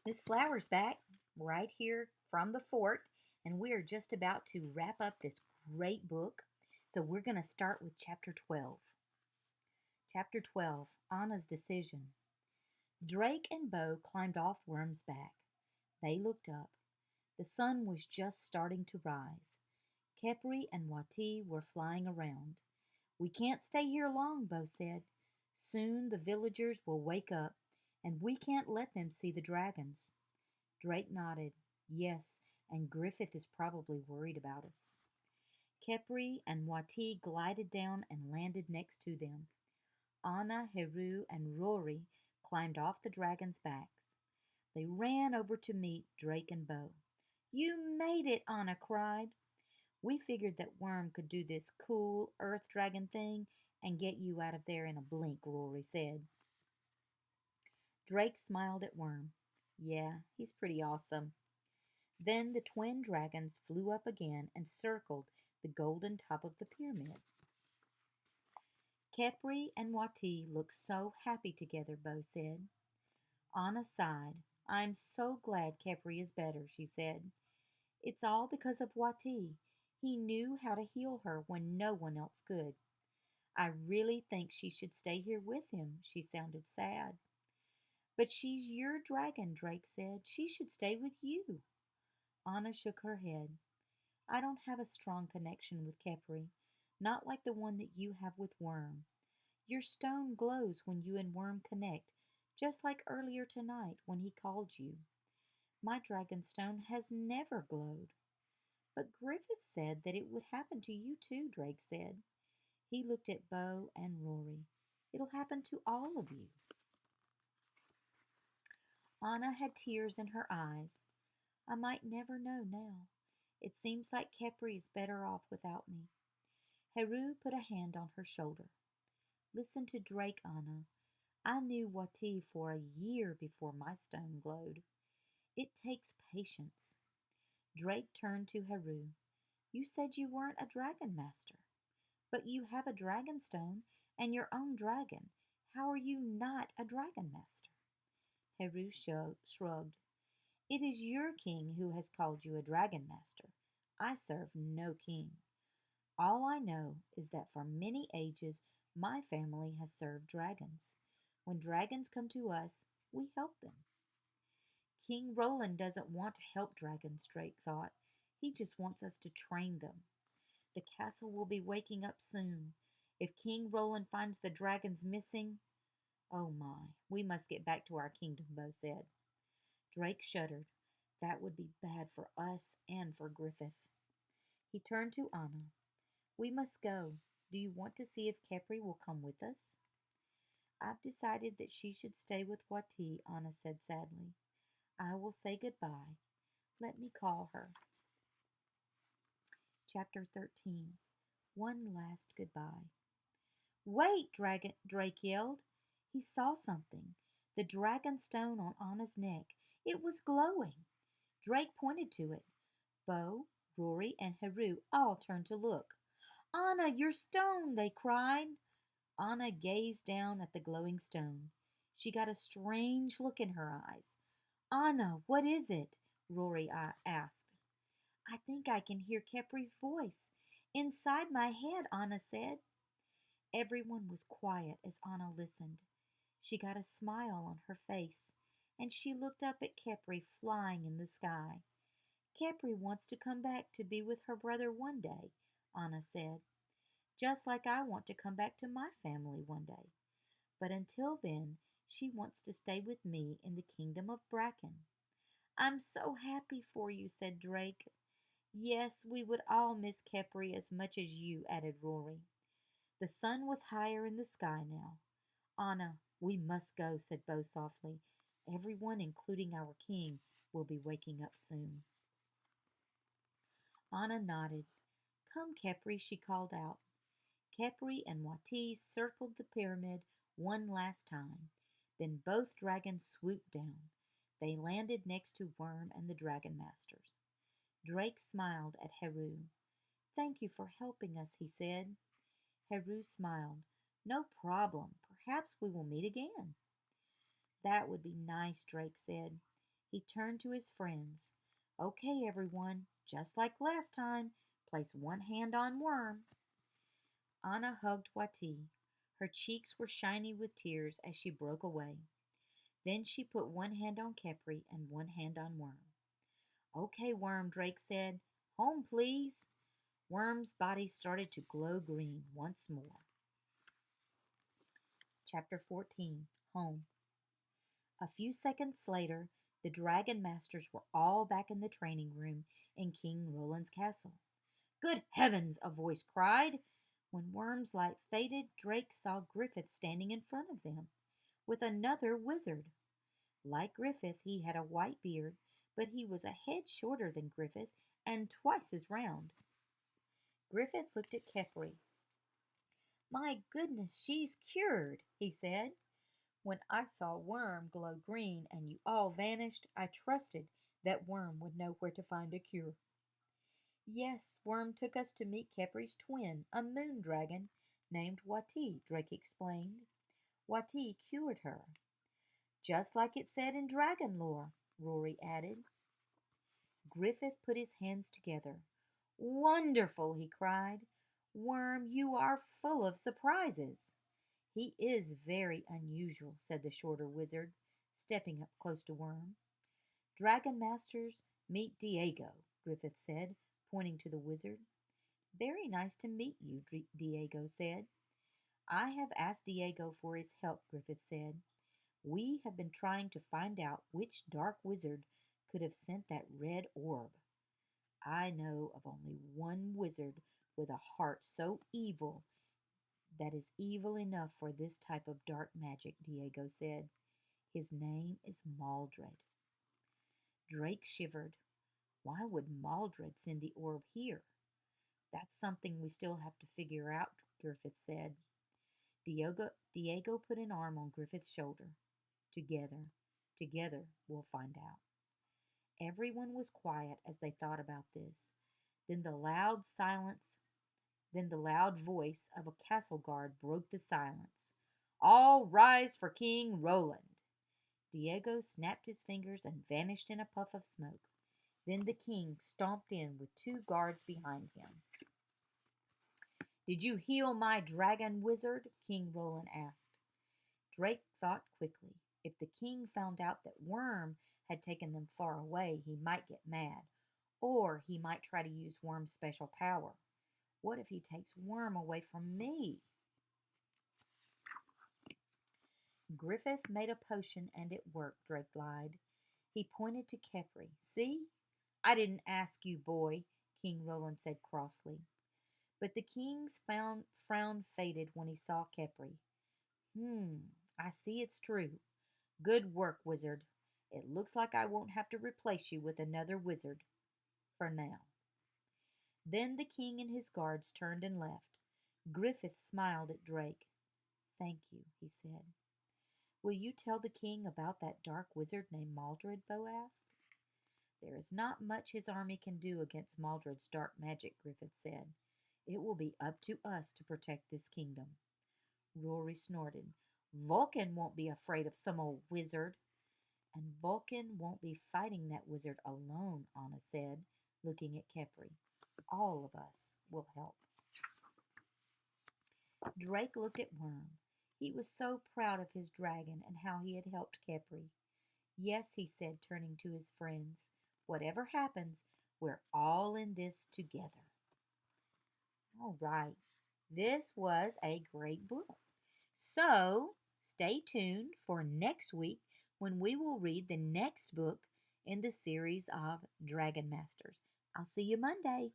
Miss Flower's back right here from the fort, and we are just about to wrap up this great book. So we're going to start with chapter 12. Chapter 12, Anna's Decision. Drake and Bo climbed off Worm's back. They looked up. The sun was just starting to rise. Kepri and Wati were flying around. We can't stay here long, Bo said. Soon the villagers will wake up, and we can't let them see the dragons. Drake nodded. Yes, and Griffith is probably worried about us. Kepri and Wati glided down and landed next to them. Anna, Heru, and Rory climbed off the dragons' backs. They ran over to meet Drake and Bo. You made it, Anna cried. We figured that Worm could do this cool earth dragon thing and get you out of there in a blink, Rory said. Drake smiled at Worm. Yeah, he's pretty awesome. Then the twin dragons flew up again and circled the golden top of the pyramid. Kepri and Wati looked so happy together, Bo said. Anna sighed. I'm so glad Kepri is better, she said. It's all because of Wati. He knew how to heal her when no one else could. I really think she should stay here with him, she sounded sad. But she's your dragon, Drake said. She should stay with you. Anna shook her head. I don't have a strong connection with Kepri, not like the one that you have with Worm. Your stone glows when you and Worm connect, just like earlier tonight when he called you. My dragon stone has never glowed. But Griffith said that it would happen to you too, Drake said. He looked at Bo and Rory. It'll happen to all of you. Anna had tears in her eyes. I might never know now. It seems like Kepri is better off without me. Heru put a hand on her shoulder. Listen to Drake, Anna. I knew Wati for a year before my stone glowed. It takes patience. Drake turned to Heru. You said you weren't a dragon master, but you have a dragon stone and your own dragon. How are you not a dragon master? Heru shrugged. It is your king who has called you a dragon master. I serve no king. All I know is that for many ages my family has served dragons. When dragons come to us, we help them. King Roland doesn't want to help dragons, Drake thought. He just wants us to train them. The castle will be waking up soon. If King Roland finds the dragons missing... Oh my, we must get back to our kingdom, Bo said. Drake shuddered. That would be bad for us and for Griffith. He turned to Anna. We must go. Do you want to see if Kepri will come with us? I've decided that she should stay with Wati, Anna said sadly. I will say goodbye. Let me call her. Chapter 13. One last goodbye. Wait, Drake yelled. He saw something. The dragon stone on Anna's neck. It was glowing. Drake pointed to it. Bo, Rory, and Heru all turned to look. Anna, your stone, they cried. Anna gazed down at the glowing stone. She got a strange look in her eyes. Anna, what is it? Rory asked. I think I can hear Kepri's voice. Inside my head, Anna said. Everyone was quiet as Anna listened. She got a smile on her face, and she looked up at Kepri flying in the sky. Kepri wants to come back to be with her brother one day, Anna said. Just like I want to come back to my family one day. But until then, she wants to stay with me in the kingdom of Bracken. I'm so happy for you, said Drake. Yes, we would all miss Kepri as much as you, added Rory. The sun was higher in the sky now. Anna, we must go, said Bo softly. Everyone, including our king, will be waking up soon. Anna nodded. Come, Kepri, she called out. Kepri and Wati circled the pyramid one last time. Then both dragons swooped down. They landed next to Worm and the dragon masters. Drake smiled at Heru. Thank you for helping us, he said. Heru smiled. No problem. Perhaps we will meet again. That would be nice, Drake said. He turned to his friends. Okay, everyone, just like last time, place one hand on Worm. Anna hugged Wati. Her cheeks were shiny with tears as she broke away. Then she put one hand on Kepri and one hand on Worm. Okay, Worm, Drake said. Home, please. Worm's body started to glow green once more. Chapter 14. Home. A few seconds later, the Dragon Masters were all back in the training room in King Roland's castle. Good heavens, a voice cried. When Worm's light faded, Drake saw Griffith standing in front of them, with another wizard. Like Griffith, he had a white beard, but he was a head shorter than Griffith and twice as round. Griffith looked at Kepri. My goodness, she's cured, he said. When I saw Worm glow green and you all vanished, I trusted that Worm would know where to find a cure. Yes, Worm took us to meet Kepri's twin, a moon dragon named Wati, Drake explained. Wati cured her. Just like it said in dragon lore, Rory added. Griffith put his hands together. Wonderful, he cried. Worm, you are full of surprises. He is very unusual, said the shorter wizard, stepping up close to Worm. Dragon Masters, meet Diego, Griffith said, pointing to the wizard. Very nice to meet you, Diego said. I have asked Diego for his help, Griffith said. We have been trying to find out which dark wizard could have sent that red orb. I know of only one wizard with a heart so evil that is evil enough for this type of dark magic, Diego said. His name is Maldred. Drake shivered. Why would Maldred send the orb here? That's something we still have to figure out, Griffith said. Diego put an arm on Griffith's shoulder. Together we'll find out. Everyone was quiet as they thought about this. Then the loud voice of a castle guard broke the silence. All rise for King Roland. Diego snapped his fingers and vanished in a puff of smoke. Then the king stomped in with 2 guards behind him. Did you heal my dragon wizard? King Roland asked. Drake thought quickly. If the king found out that Worm had taken them far away, he might get mad. Or he might try to use Worm's special power. What if he takes Worm away from me? Griffith made a potion and it worked, Drake lied. He pointed to Kepri. See? I didn't ask you, boy, King Roland said crossly. But the king's frown faded when he saw Kepri. I see it's true. Good work, wizard. It looks like I won't have to replace you with another wizard. For now. Then the king and his guards turned and left. Griffith smiled at Drake. Thank you, he said. Will you tell the king about that dark wizard named Maldred? Bo asked. There is not much his army can do against Maldred's dark magic, Griffith said. It will be up to us to protect this kingdom. Rory snorted. Vulcan won't be afraid of some old wizard. And Vulcan won't be fighting that wizard alone, Anna said, looking at Kepri. All of us will help. Drake looked at Worm. He was so proud of his dragon and how he had helped Kepri. Yes, he said, turning to his friends. Whatever happens, we're all in this together. All right. This was a great book. So, stay tuned for next week when we will read the next book in the series of Dragon Masters. I'll see you Monday.